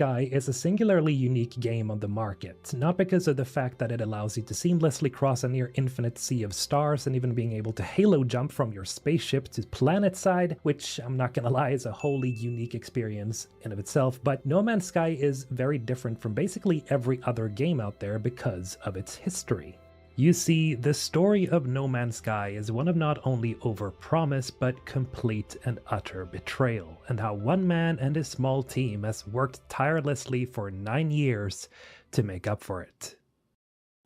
Sky is a singularly unique game on the market, not because of the fact that it allows you to seamlessly cross a near infinite sea of stars and even being able to halo jump from your spaceship to planet side, which I'm not gonna lie is a wholly unique experience in of itself, but No Man's Sky is very different from basically every other game out there because of its history. You see, the story of No Man's Sky is one of not only overpromise, but complete and utter betrayal, and how one man and his small team has worked tirelessly for 9 years to make up for it.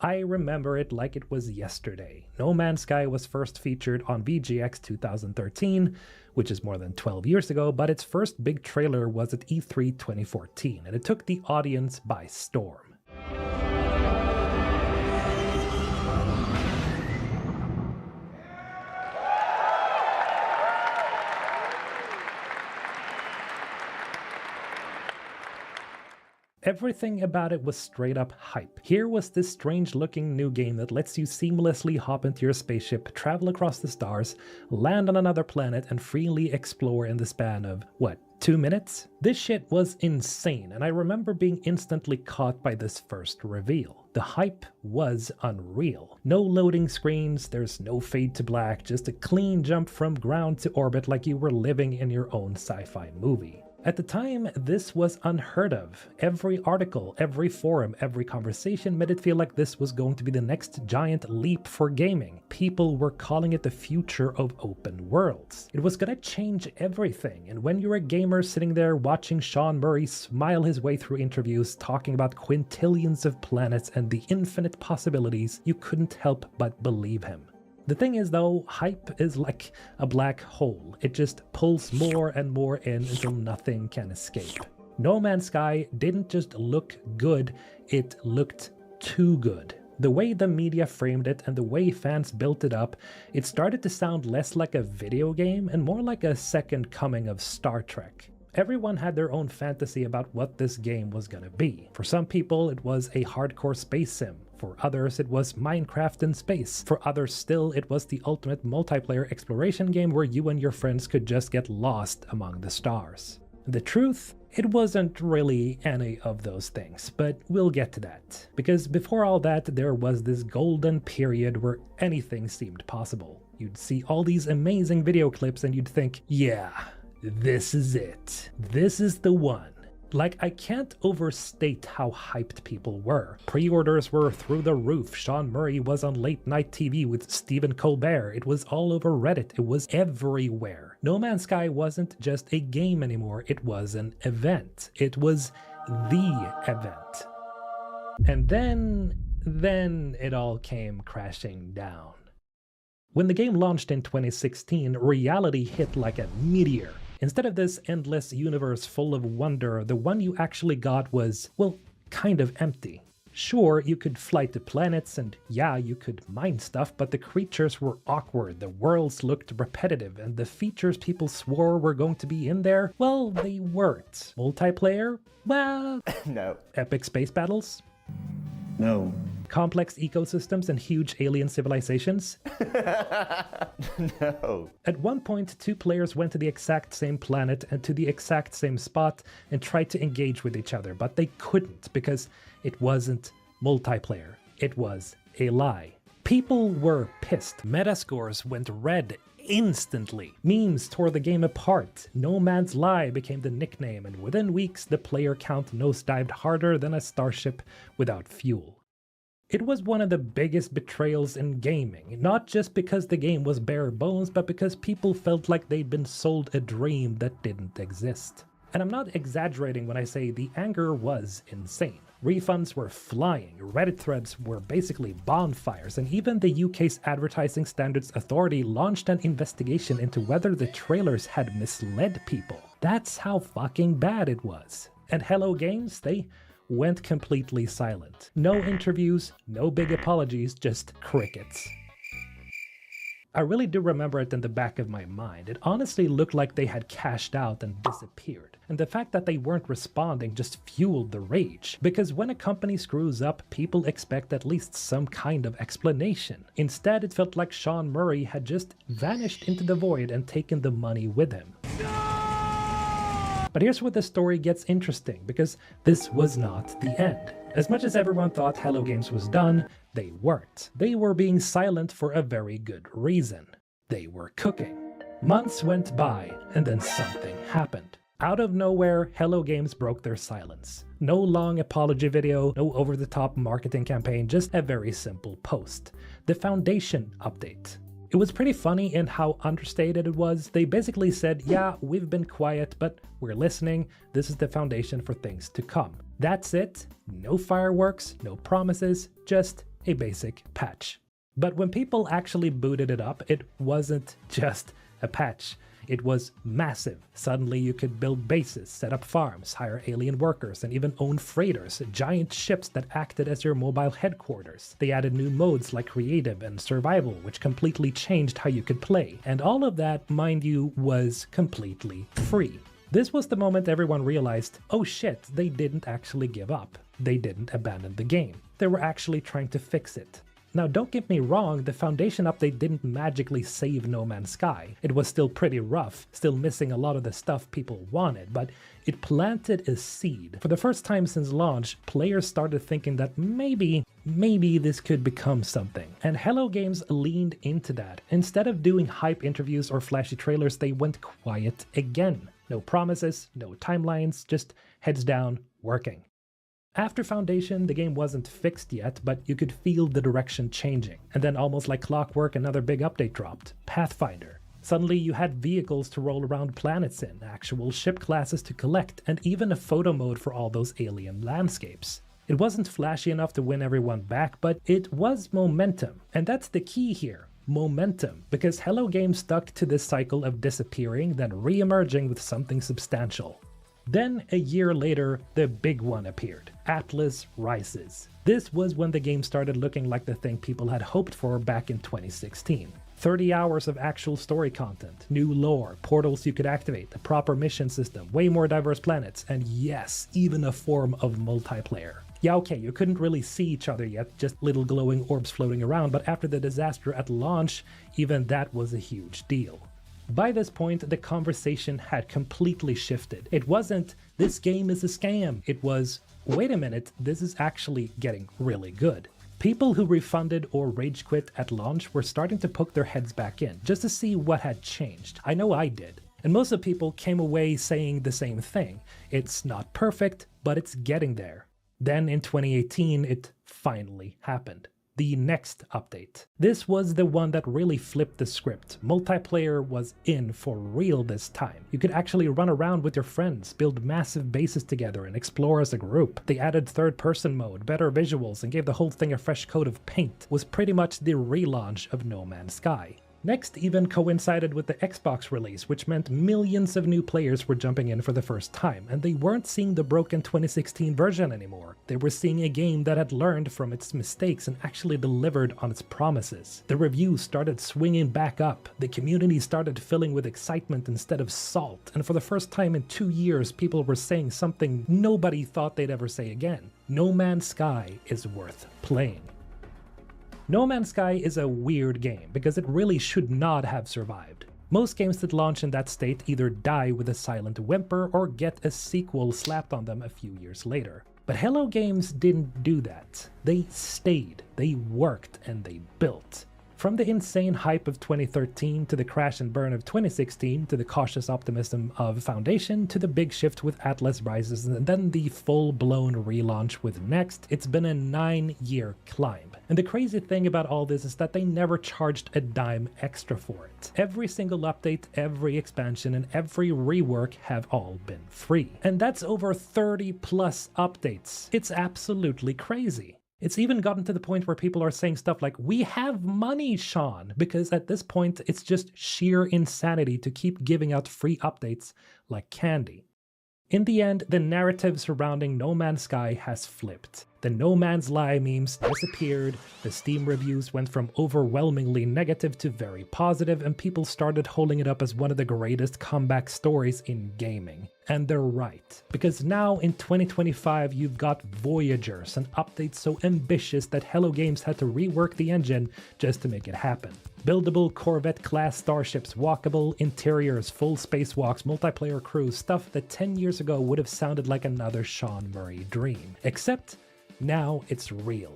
I remember it like it was yesterday. No Man's Sky was first featured on VGX 2013, which is more than 12 years ago, but its first big trailer was at E3 2014, and it took the audience by storm. Everything about it was straight up hype. Here was this strange looking new game that lets you seamlessly hop into your spaceship, travel across the stars, land on another planet, and freely explore in the span of, what, 2 minutes? This shit was insane, and I remember being instantly caught by this first reveal. The hype was unreal. No loading screens, there's no fade to black, just a clean jump from ground to orbit like you were living in your own sci-fi movie. At the time, this was unheard of. Every article, every forum, every conversation made it feel like this was going to be the next giant leap for gaming. People were calling it the future of open worlds. It was gonna change everything, and when you're a gamer sitting there watching Sean Murray smile his way through interviews talking about quintillions of planets and the infinite possibilities, you couldn't help but believe him. The thing is though, hype is like a black hole. It just pulls more and more in until nothing can escape. No Man's Sky didn't just look good, it looked too good. The way the media framed it and the way fans built it up, it started to sound less like a video game and more like a second coming of Star Trek. Everyone had their own fantasy about what this game was gonna be. For some people, it was a hardcore space sim. For others, it was Minecraft in space. For others still, it was the ultimate multiplayer exploration game where you and your friends could just get lost among the stars. The truth? It wasn't really any of those things, but we'll get to that. Because before all that, there was this golden period where anything seemed possible. You'd see all these amazing video clips and you'd think, yeah, this is it. This is the one. Like, I can't overstate how hyped people were. Pre-orders were through the roof. Sean Murray was on late night TV with Stephen Colbert. It was all over Reddit. It was everywhere. No Man's Sky wasn't just a game anymore. It was an event. It was the event. And then it all came crashing down. When the game launched in 2016, reality hit like a meteor. Instead of this endless universe full of wonder, the one you actually got was, well, kind of empty. Sure, you could fly to planets and yeah, you could mine stuff, but the creatures were awkward, the worlds looked repetitive, and the features people swore were going to be in there, well, they weren't. Multiplayer? Well, no. Epic space battles? No. Complex ecosystems and huge alien civilizations? No. At one point, 2 players went to the exact same planet and to the exact same spot and tried to engage with each other, but they couldn't because it wasn't multiplayer. It was a lie. People were pissed. Metascores went red instantly. Memes tore the game apart. No Man's Lie became the nickname, and within weeks, the player count nosedived harder than a starship without fuel. It was one of the biggest betrayals in gaming, not just because the game was bare bones, but because people felt like they'd been sold a dream that didn't exist. And I'm not exaggerating when I say the anger was insane. Refunds were flying, Reddit threads were basically bonfires, and even the UK's Advertising Standards Authority launched an investigation into whether the trailers had misled people. That's how fucking bad it was. And Hello Games, they went completely silent. No interviews, no big apologies, just crickets. I really do remember it in the back of my mind. It honestly looked like they had cashed out and disappeared. And the fact that they weren't responding just fueled the rage. Because when a company screws up, people expect at least some kind of explanation. Instead, it felt like Sean Murray had just vanished into the void and taken the money with him. But But here's where the story gets interesting, because this was not the end. As much as everyone thought Hello Games was done, they weren't. They were being silent for a very good reason. They were cooking. Months went by, and then something happened. Out of nowhere, Hello Games broke their silence. No long apology video, no over-the-top marketing campaign, just a very simple post. The Foundation update. It was pretty funny in how understated it was. They basically said, yeah, we've been quiet, but we're listening. This is the foundation for things to come. That's it. No fireworks, no promises, just a basic patch. But when people actually booted it up, it wasn't just a patch. It was massive. Suddenly you could build bases, set up farms, hire alien workers, and even own freighters, giant ships that acted as your mobile headquarters. They added new modes like creative and survival, which completely changed how you could play. And all of that, mind you, was completely free. This was the moment everyone realized, oh shit, they didn't actually give up. They didn't abandon the game. They were actually trying to fix it. Now, don't get me wrong, the Foundation update didn't magically save No Man's Sky. It was still pretty rough, still missing a lot of the stuff people wanted, but it planted a seed. For the first time since launch, players started thinking that maybe this could become something. And Hello Games leaned into that. Instead of doing hype interviews or flashy trailers, they went quiet again. No promises, no timelines, just heads down, working. After Foundation, the game wasn't fixed yet, but you could feel the direction changing. And then almost like clockwork, another big update dropped, Pathfinder. Suddenly you had vehicles to roll around planets in, actual ship classes to collect, and even a photo mode for all those alien landscapes. It wasn't flashy enough to win everyone back, but it was momentum. And that's the key here. Momentum, because Hello Games stuck to this cycle of disappearing, then re-emerging with something substantial. Then, a year later, the big one appeared, Atlas Rises. This was when the game started looking like the thing people had hoped for back in 2016. 30 hours of actual story content, new lore, portals you could activate, a proper mission system, way more diverse planets, and yes, even a form of multiplayer. Yeah, okay, you couldn't really see each other yet, just little glowing orbs floating around, but after the disaster at launch, even that was a huge deal. By this point, the conversation had completely shifted. It wasn't, this game is a scam. It was, wait a minute, this is actually getting really good. People who refunded or rage quit at launch were starting to poke their heads back in, just to see what had changed. I know I did. And most of the people came away saying the same thing. It's not perfect, but it's getting there. Then in 2018, it finally happened. The next update. This was the one that really flipped the script. Multiplayer was in for real this time. You could actually run around with your friends, build massive bases together, and explore as a group. They added third-person mode, better visuals, and gave the whole thing a fresh coat of paint. It was pretty much the relaunch of No Man's Sky. Next even coincided with the Xbox release, which meant millions of new players were jumping in for the first time, and they weren't seeing the broken 2016 version anymore. They were seeing a game that had learned from its mistakes and actually delivered on its promises. The reviews started swinging back up, the community started filling with excitement instead of salt, and for the first time in 2 years, people were saying something nobody thought they'd ever say again. No Man's Sky is worth playing. No Man's Sky is a weird game, because it really should not have survived. Most games that launch in that state either die with a silent whimper or get a sequel slapped on them a few years later. But Hello Games didn't do that. They stayed, they worked, and they built. From the insane hype of 2013 to the crash and burn of 2016 to the cautious optimism of Foundation to the big shift with Atlas Rises and then the full-blown relaunch with Next, it's been a 9-year climb. And the crazy thing about all this is that they never charged a dime extra for it. Every single update, every expansion, and every rework have all been free. And that's over 30 plus updates. It's absolutely crazy. It's even gotten to the point where people are saying stuff like, we have money, Sean, because at this point it's just sheer insanity to keep giving out free updates like candy. In the end, the narrative surrounding No Man's Sky has flipped. The No Man's Lie memes disappeared, the Steam reviews went from overwhelmingly negative to very positive, and people started holding it up as one of the greatest comeback stories in gaming. And they're right, because now in 2025 you've got Voyagers, an update so ambitious that Hello Games had to rework the engine just to make it happen. Buildable Corvette-class starships, walkable interiors, full spacewalks, multiplayer crews, stuff that 10 years ago would have sounded like another Sean Murray dream. Except, now it's real.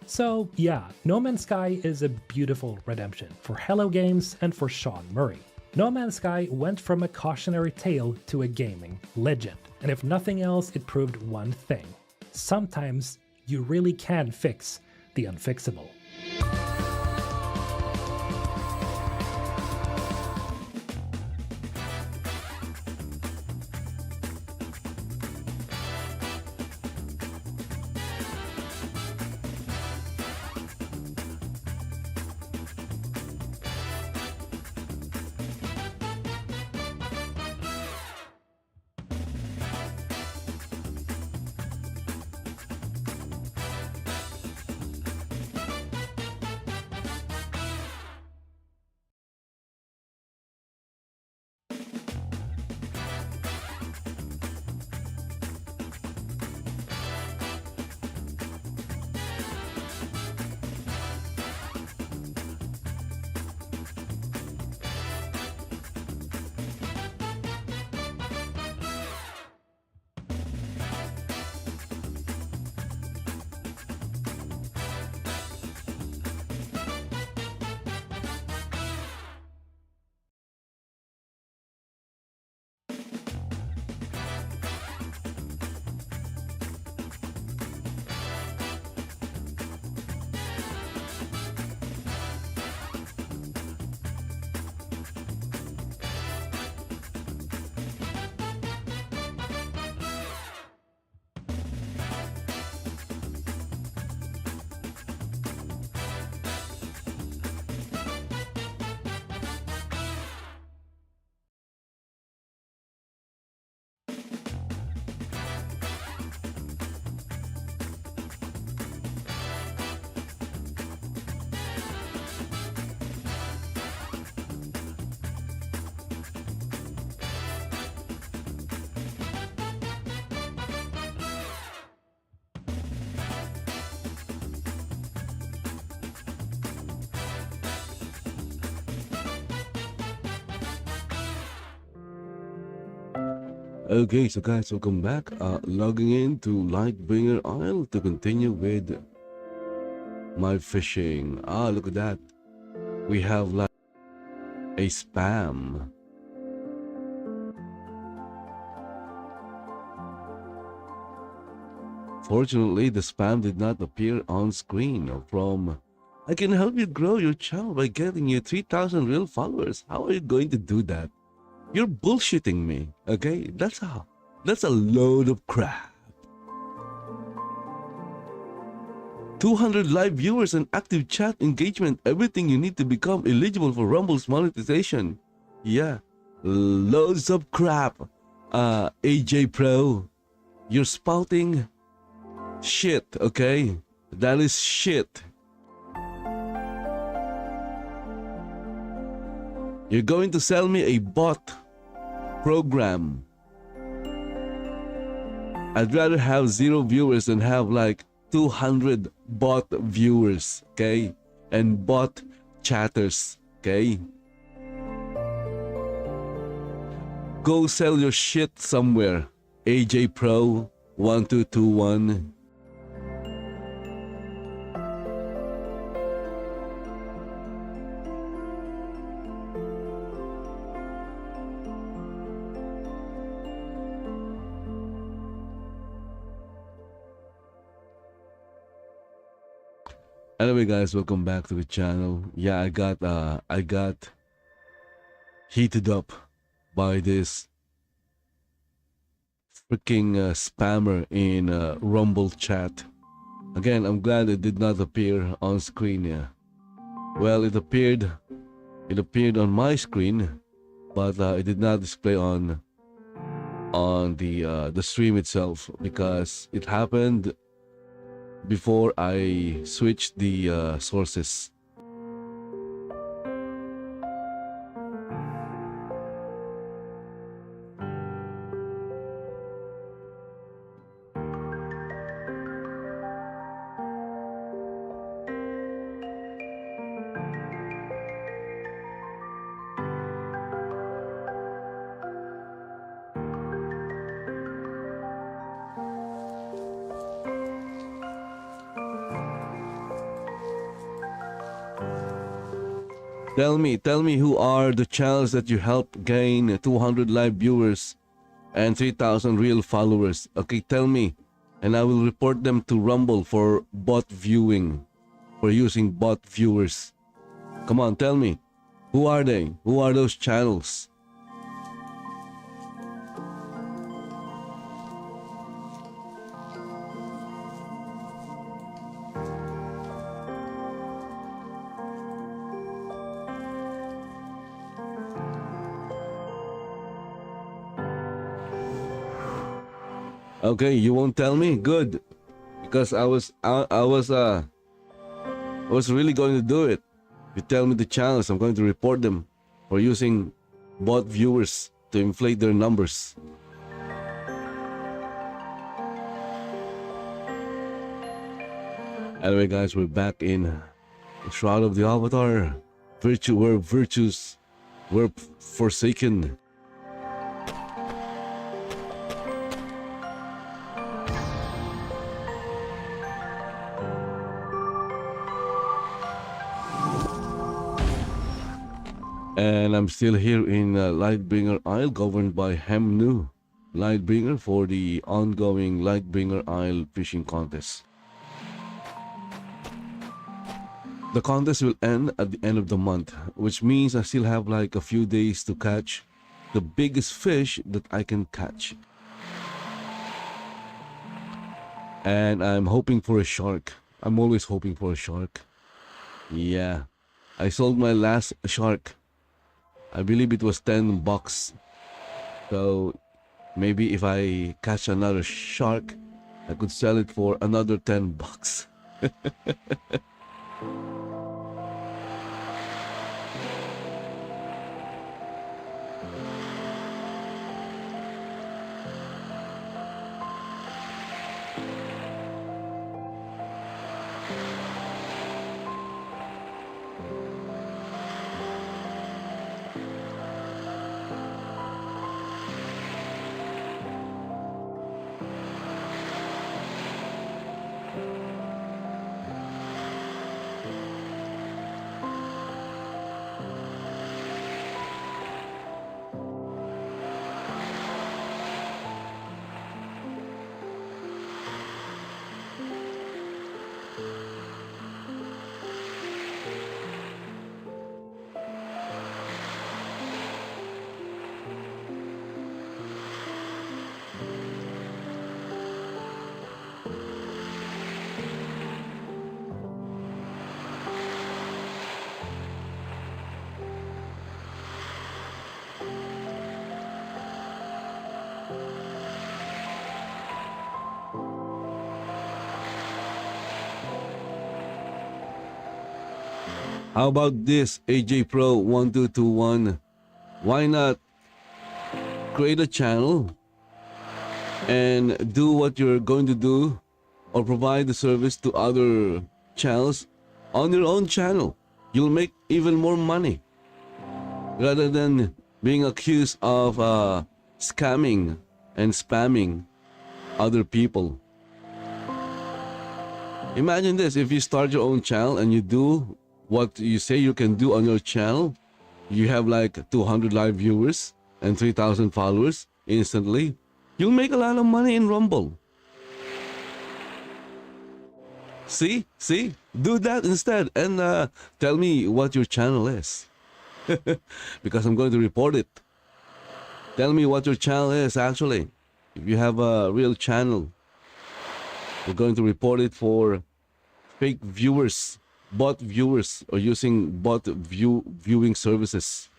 So yeah, No Man's Sky is a beautiful redemption for Hello Games and for Sean Murray. No Man's Sky went from a cautionary tale to a gaming legend. And if nothing else, it proved one thing. Sometimes you really can fix the unfixable. Okay, so guys, welcome back. Logging in to Lightbringer Isle to continue with my fishing. Look at that. We have like a spam. Fortunately, the spam did not appear on screen from I can help you grow your channel by getting you 3,000 real followers. How are you going to do that? You're bullshitting me, okay? That's a load of crap. 200 live viewers and active chat engagement, everything you need to become eligible for Rumble's monetization. Yeah, loads of crap. AJ Pro, you're spouting shit, okay? That is shit. You're going to sell me a bot program. I'd rather have 0 viewers than have like 200 bot viewers, okay? And bot chatters, okay? Go sell your shit somewhere. AJ Pro 1221. Anyway, guys, welcome back to the channel. Yeah, I got heated up by this freaking spammer in Rumble chat. Again, I'm glad it did not appear on screen. Yeah, well, it appeared on my screen, but it did not display on the stream itself because it happened before I switched the sources. Tell me who are the channels that you help gain 200 live viewers and 3,000 real followers. Okay, tell me, and I will report them to Rumble for bot viewing, for using bot viewers. Come on, tell me, who are they? Who are those channels? Okay, you won't tell me? Good. Because I was really going to do it. If you tell me the channels, I'm going to report them for using bot viewers to inflate their numbers. Anyway, guys, we're back in Shroud of the Avatar. Where virtues were forsaken. And I'm still here in Lightbringer Isle, governed by Hemnu Lightbringer for the ongoing Lightbringer Isle fishing contest. The contest will end at the end of the month, which means I still have like a few days to catch the biggest fish that I can catch. And I'm hoping for a shark. I'm always hoping for a shark. Yeah, I sold my last shark. I believe it was $10. So maybe if I catch another shark, I could sell it for another $10. How about this, AJ Pro 1221? Why not create a channel and do what you're going to do, or provide the service to other channels on your own channel? You'll make even more money rather than being accused of scamming and spamming other people. Imagine this, if you start your own channel and you do what you say you can do on your channel, you have like 200 live viewers and 3,000 followers instantly, you'll make a lot of money in Rumble. See, do that instead, and tell me what your channel is. Because I'm going to report it. Tell me what your channel is actually. If you have a real channel, we're going to report it for fake viewers, bot viewers, or using bot viewing services.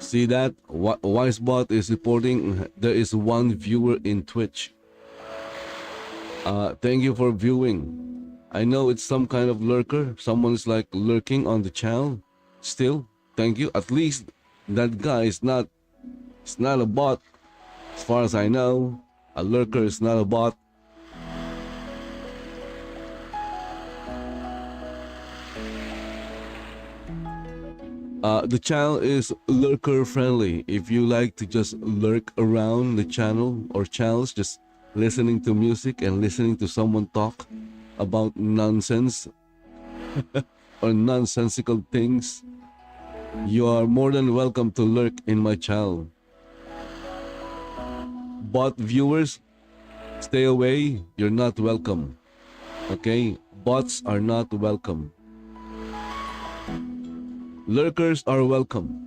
See that? Wisebot is reporting there is one viewer in Twitch. Thank you for viewing. I know it's some kind of lurker. Someone's like lurking on the channel. Still, thank you. At least that guy is not. It's not a bot. As far as I know, a lurker is not a bot. The channel is lurker friendly. If you like to just lurk around the channel or channels, just listening to music and listening to someone talk about nonsense or nonsensical things, you are more than welcome to lurk in my channel. Bot viewers, stay away. You're not welcome. Okay? Bots are not welcome. Lurkers are welcome.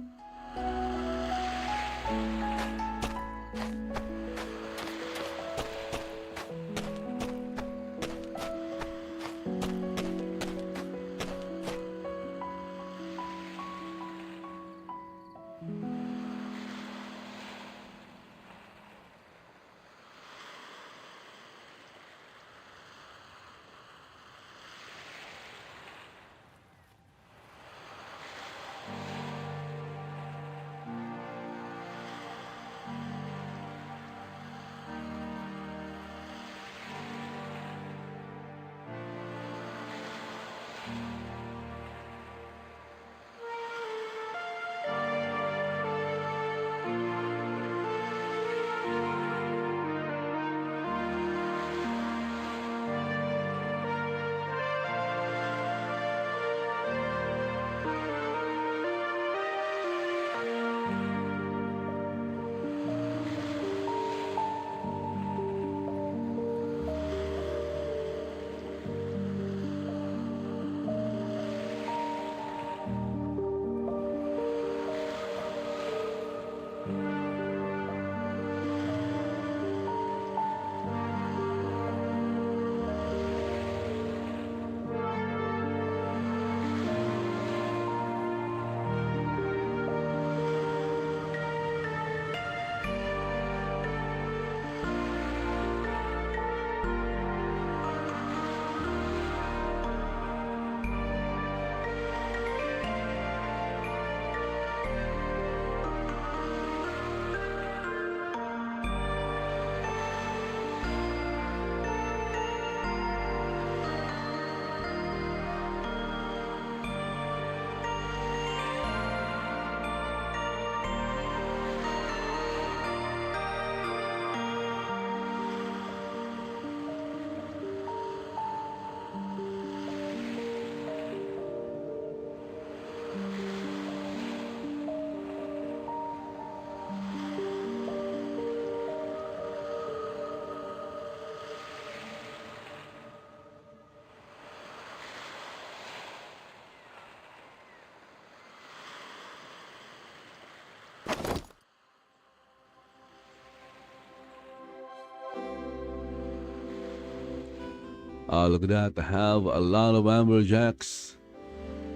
Look at that. I have a lot of amberjacks.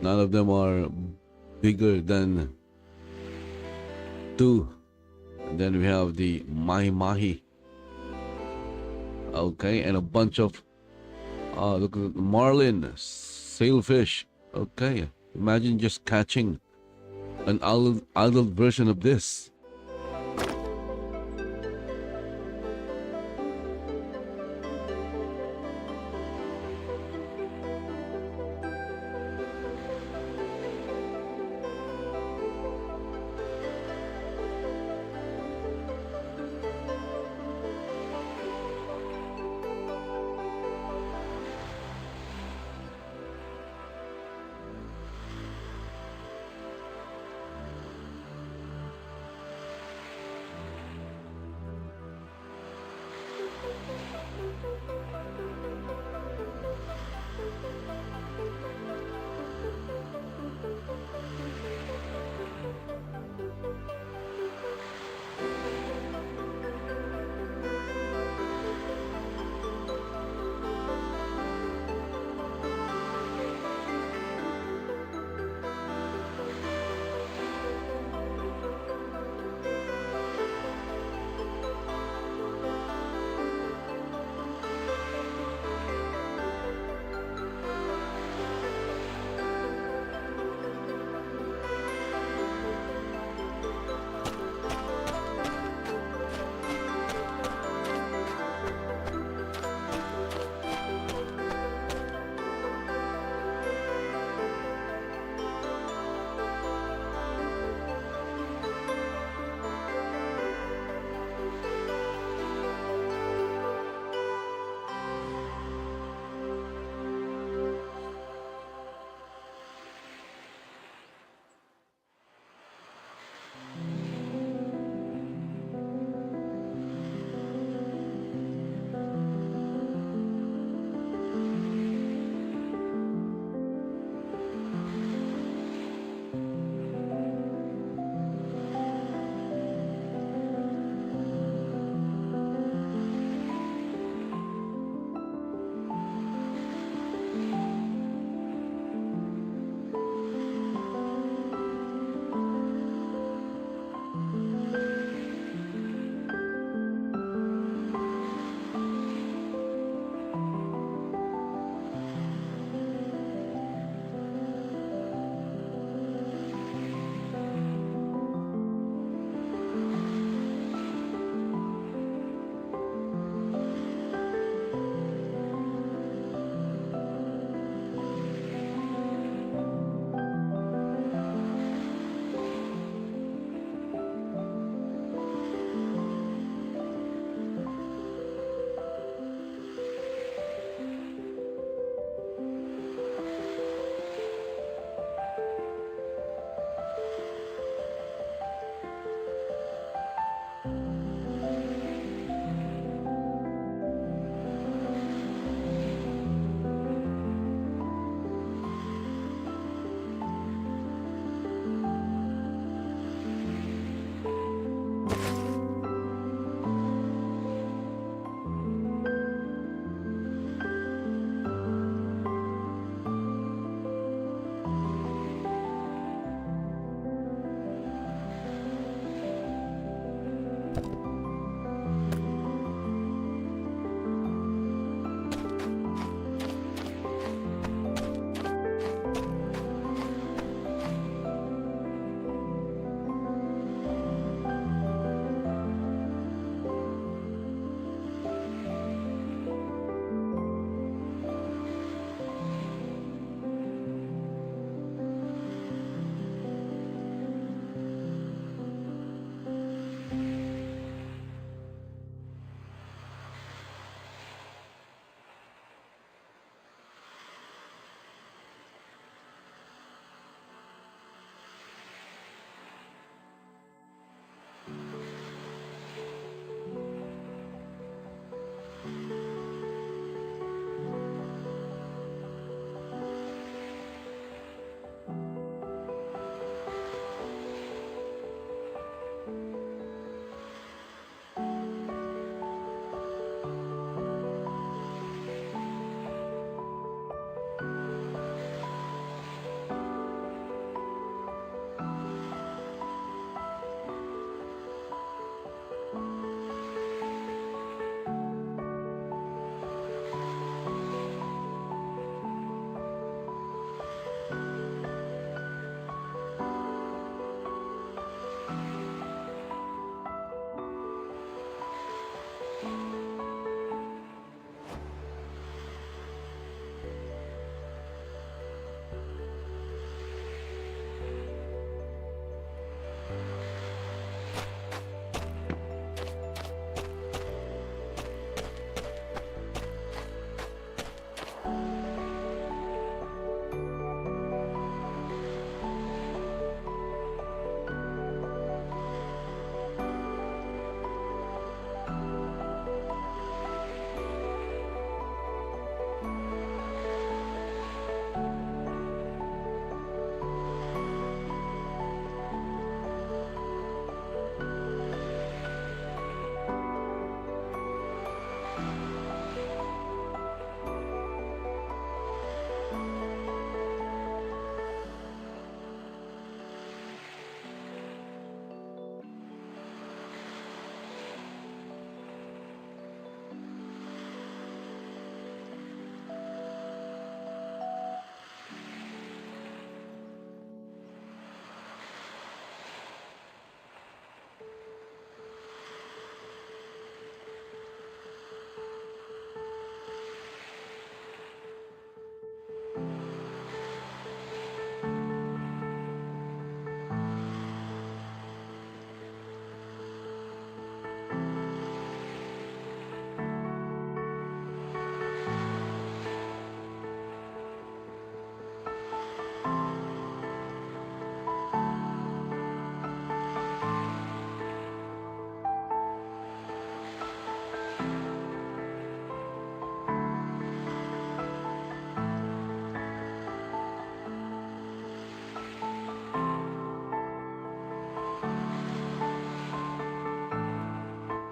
None of them are bigger than 2. And then we have the mahi-mahi. Okay, and a bunch of look at marlin, sailfish. Okay, imagine just catching an adult version of this.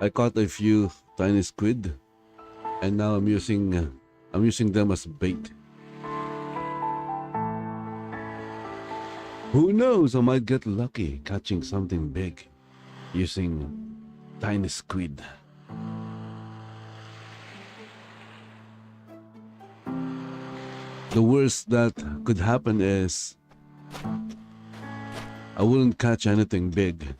I caught a few tiny squid, and now I'm using them as bait. Who knows? I might get lucky catching something big using tiny squid. The worst that could happen is I wouldn't catch anything big.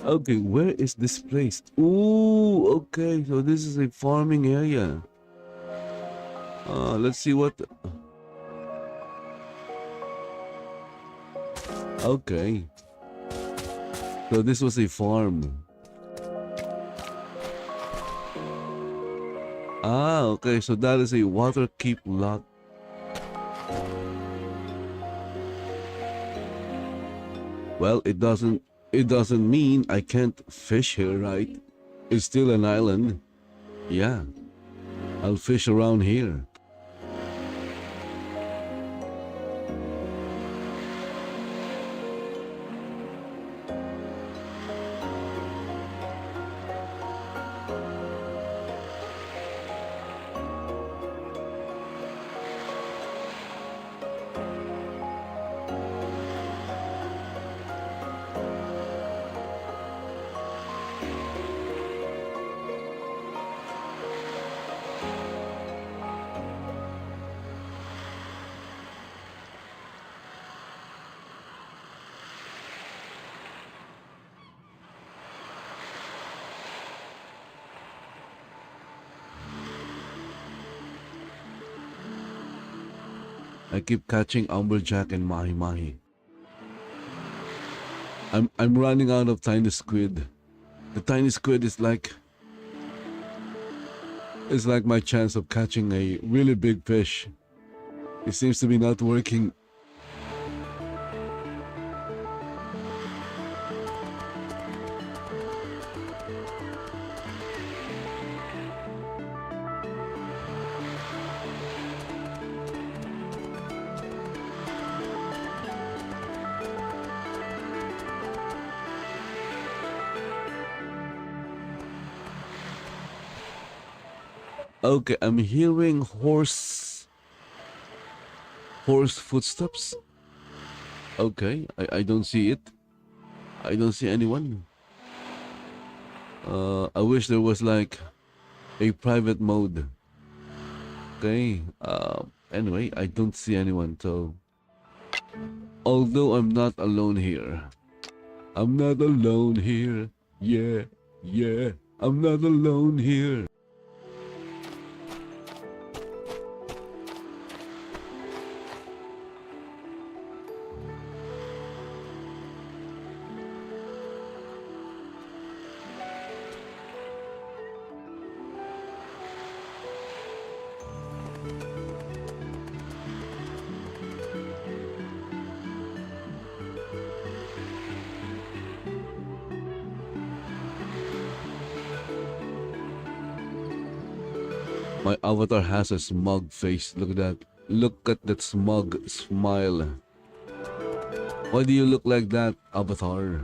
Okay, where is this place? Ooh, okay, so this is a farming area. Let's see what... Okay. So this was a farm. Ah, okay. So that is a water keep lock. Well, it doesn't mean I can't fish here, right? It's still an island. Yeah, I'll fish around here. I keep catching umberjack and mahi mahi. I'm running out of tiny squid. The tiny squid is like my chance of catching a really big fish. It seems to be not working. Okay, I'm hearing horse footsteps. Okay, I don't see it. I don't see anyone. I wish there was like a private mode. Okay. Anyway, I don't see anyone. So, although I'm not alone here, I'm not alone here. Yeah, yeah, I'm not alone here. My avatar has a smug face. Look at that. Look at that smug smile. Why do you look like that, avatar?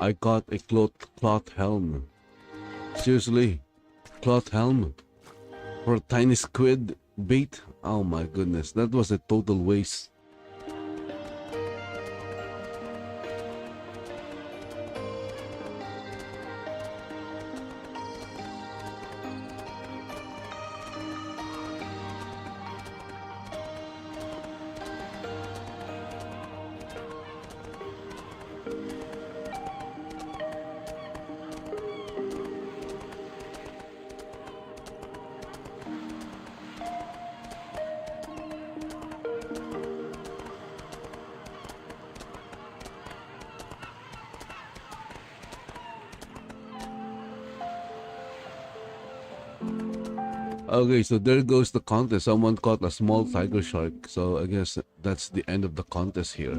I got a cloth helm. Seriously, cloth helm for a tiny squid bait? Oh my goodness, that was a total waste. Okay, so there goes the contest. Someone caught a small tiger shark. So I guess that's the end of the contest here.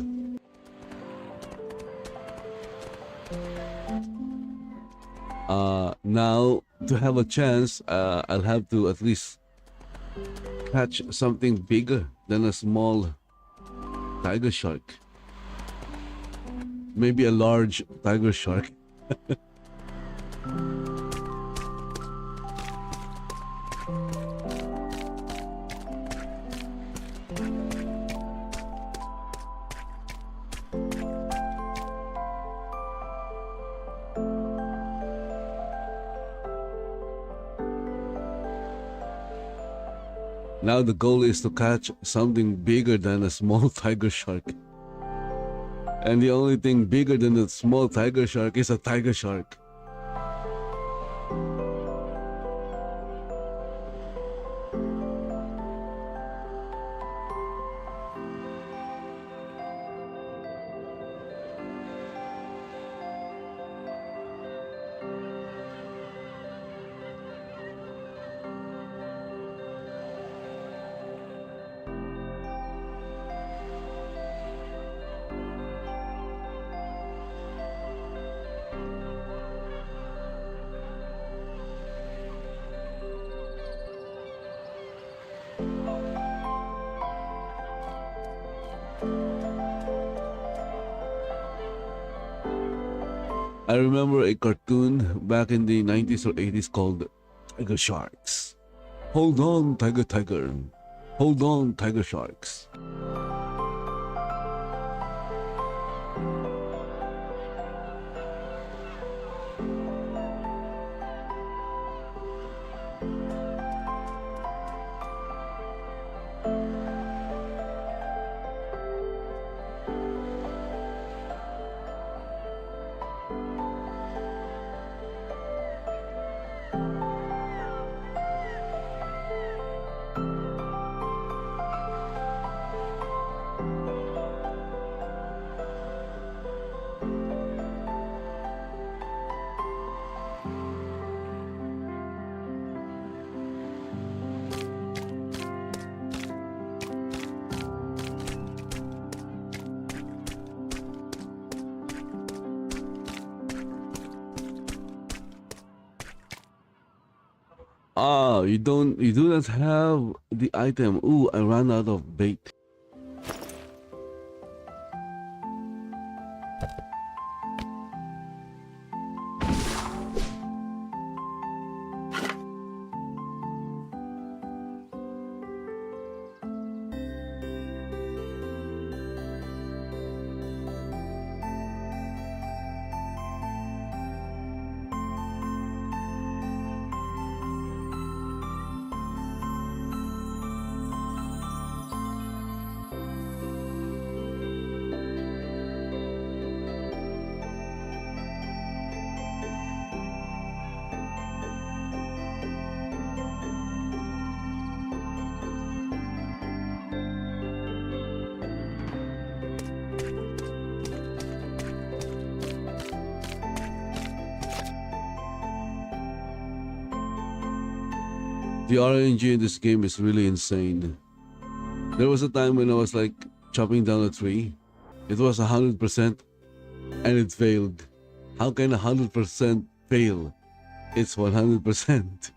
Now to have a chance, I'll have to at least catch something bigger than a small tiger shark. Maybe a large tiger shark. Now the goal is to catch something bigger than a small tiger shark. And the only thing bigger than a small tiger shark is a tiger shark. I remember a cartoon back in the 90s or 80s called Tiger Sharks. Hold on, Tiger Tiger. Hold on, Tiger Sharks. Ah, you do not have the item. Ooh, I ran out of bait. The RNG in this game is really insane. There was a time when I was like chopping down a tree. It was 100% and it failed. How can 100% fail? It's 100%.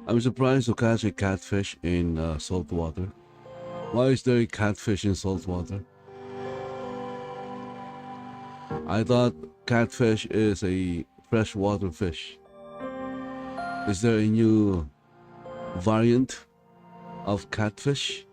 I'm surprised to catch a catfish in salt water. Why is there a catfish in salt water? I thought catfish is a freshwater fish. Is there a new variant of catfish?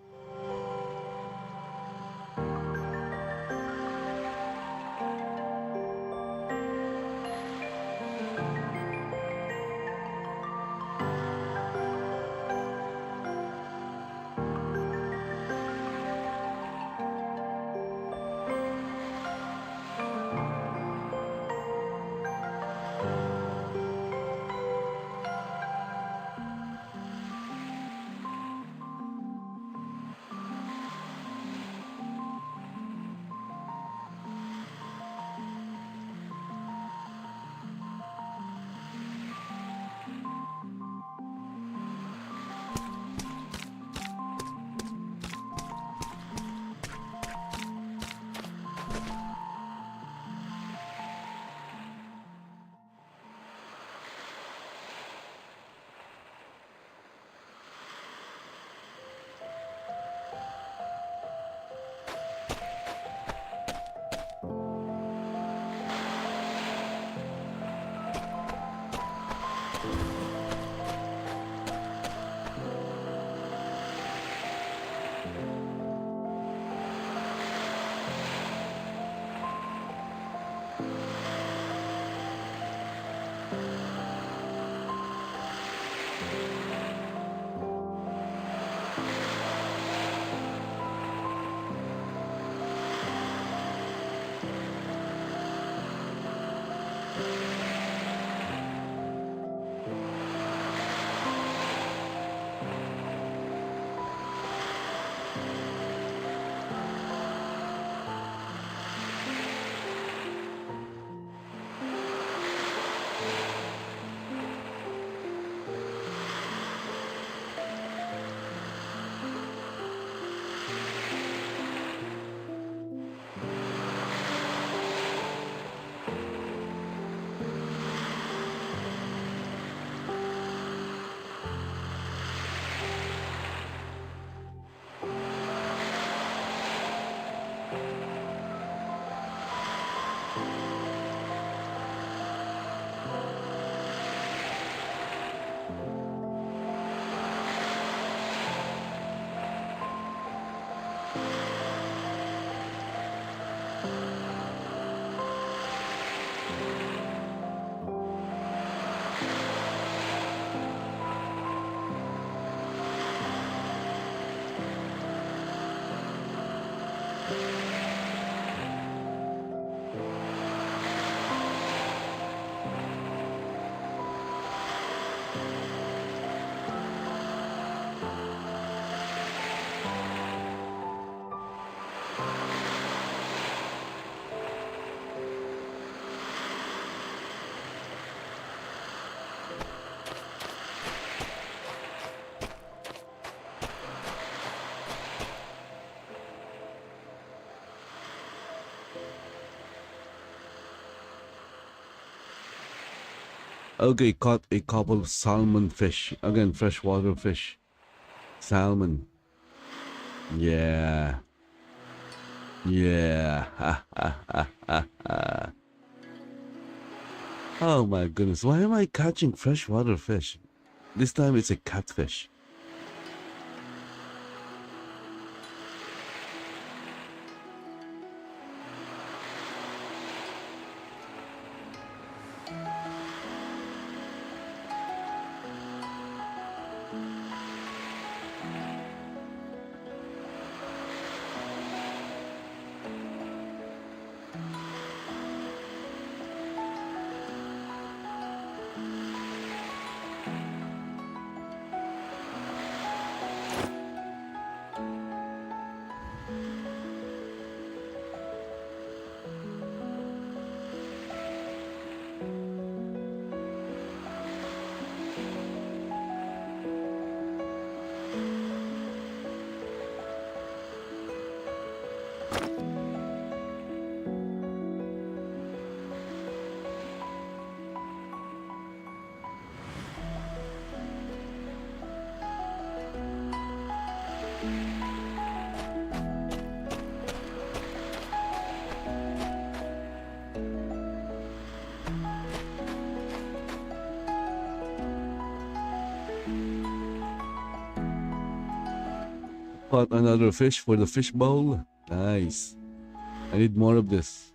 Okay, caught a couple of salmon fish. Again, freshwater fish. Salmon. Yeah. Yeah. Ha, ha, ha, ha, ha. Oh my goodness, why am I catching freshwater fish? This time it's a catfish. spot another fish for the fish bowl. Nice. I need more of this.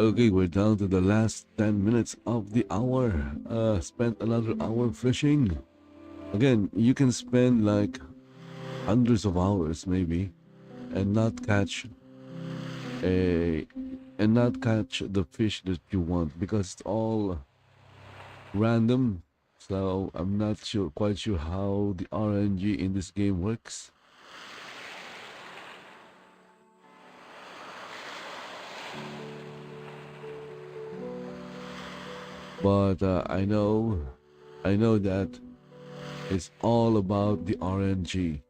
Okay, we're down to the last 10 minutes of the hour. Spent another hour fishing. Again, you can spend like hundreds of hours maybe and not catch a and not catch the fish that you want because it's all random. So I'm not quite sure how the RNG in this game works. But I know that it's all about the RNG.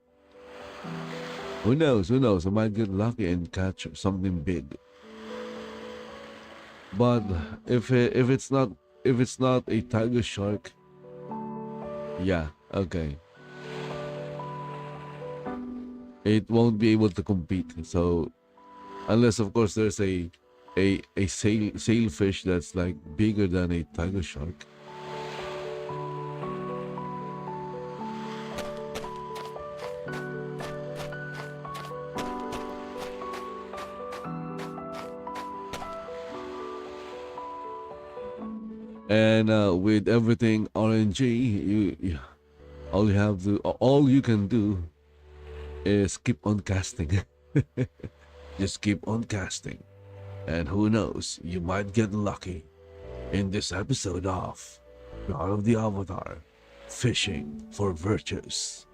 Who knows? Who knows? I might get lucky and catch something big. But if it's not a tiger shark, yeah, okay, it won't be able to compete. So unless of course there's a sailfish that's like bigger than a tiger shark. And with everything RNG, all you can do is keep on casting. Just keep on casting, and who knows, you might get lucky in this episode of God of the Avatar, fishing for virtues.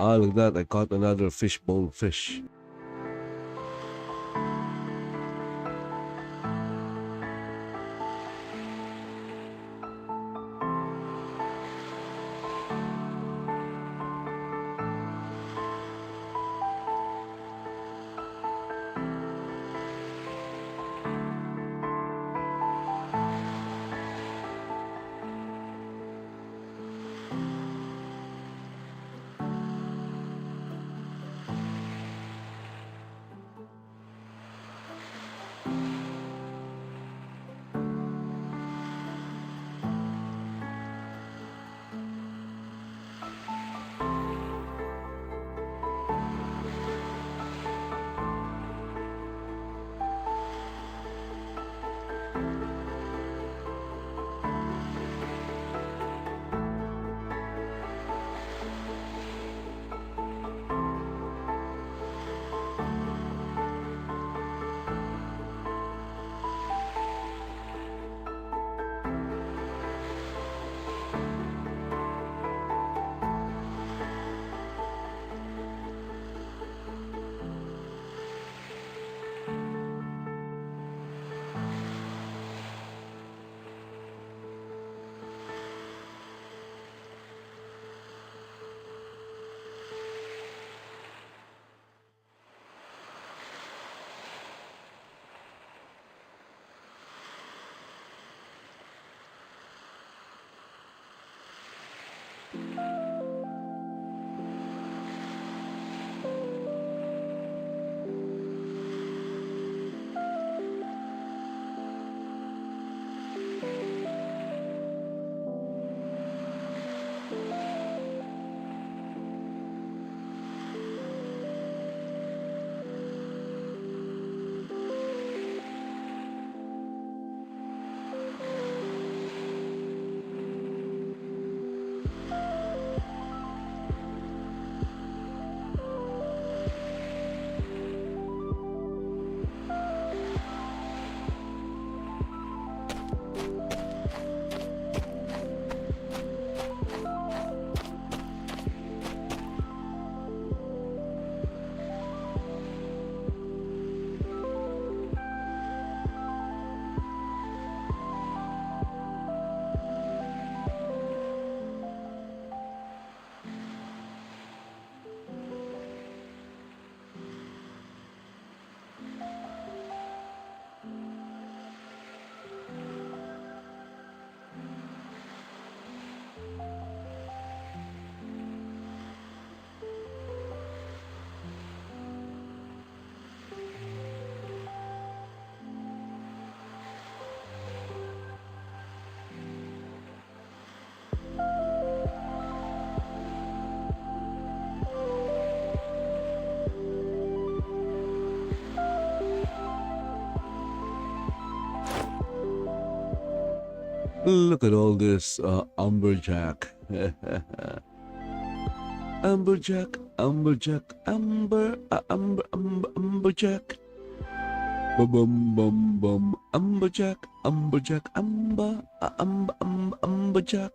Ah, look at that, I caught another fishbowl fish. Look at all this umberjack. Umberjack, umberjack, umberjack. Bum bum bum, umberjack, umberjack, umberjack.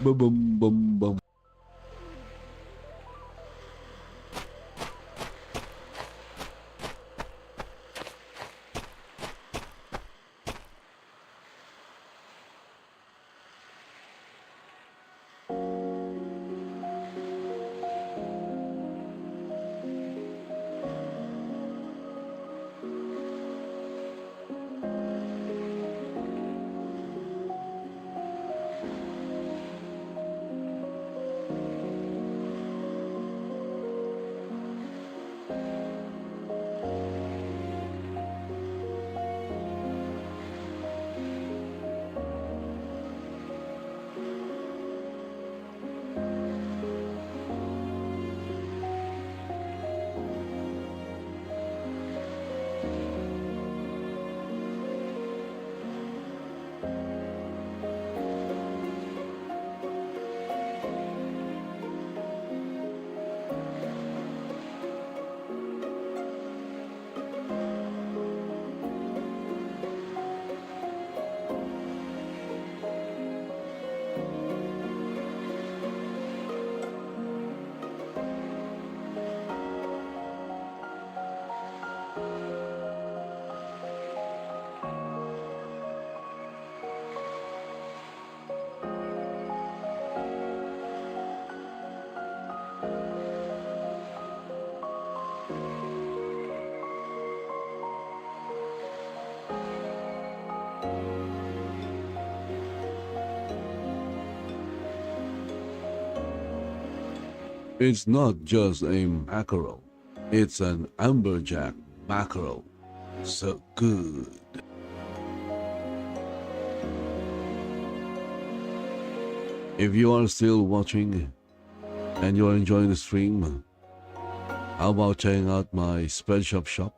Bum bum bum. It's not just a mackerel, it's an amberjack mackerel. So good. If you are still watching and you are enjoying the stream, how about checking out my spreadshop shop?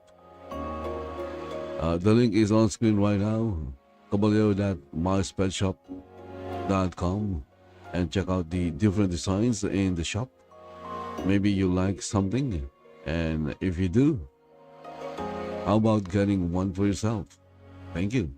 The link is on screen right now, kabalyero.myspreadshop.com, and check out the different designs in the shop. Maybe you like something, and if you do, how about getting one for yourself? Thank you.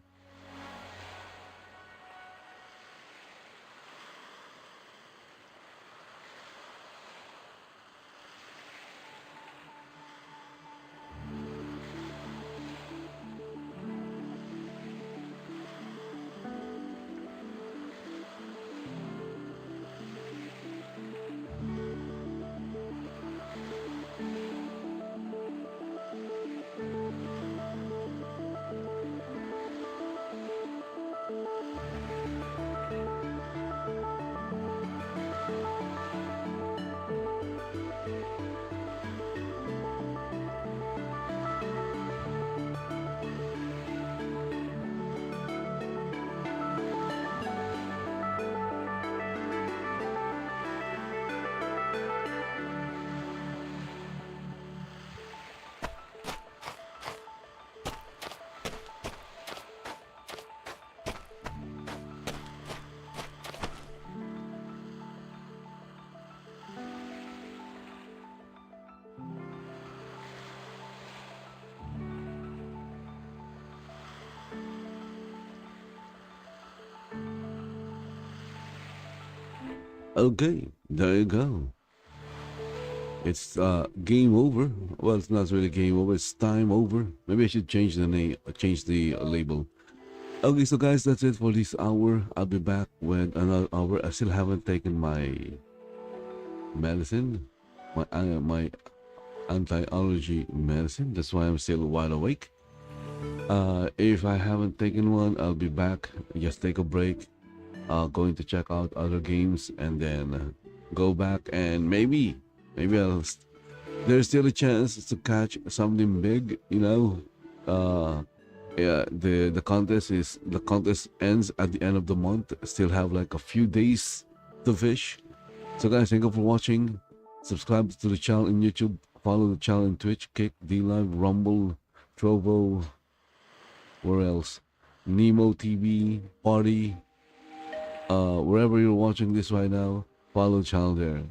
Okay, there you go. It's game over. Well, it's not really game over. It's time over. Maybe I should change the name, change the label. Okay, so guys, that's it for this hour. I'll be back with another hour. I still haven't taken my medicine, my anti-allergy medicine. That's why I'm still wide awake. If I haven't taken one, I'll be back. Just take a break. Going to check out other games and then go back and maybe there's still a chance to catch something big, you know. Yeah, the contest ends at the end of the month. Still have like a few days to fish. So guys, thank you for watching. Subscribe to the channel in YouTube, follow the channel in Twitch, Kick, D Live, Rumble, Trovo, where else? Nemo TV, Party, wherever you're watching this right now, follow Child there.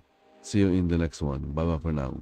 See you in the next one. Bye bye for now.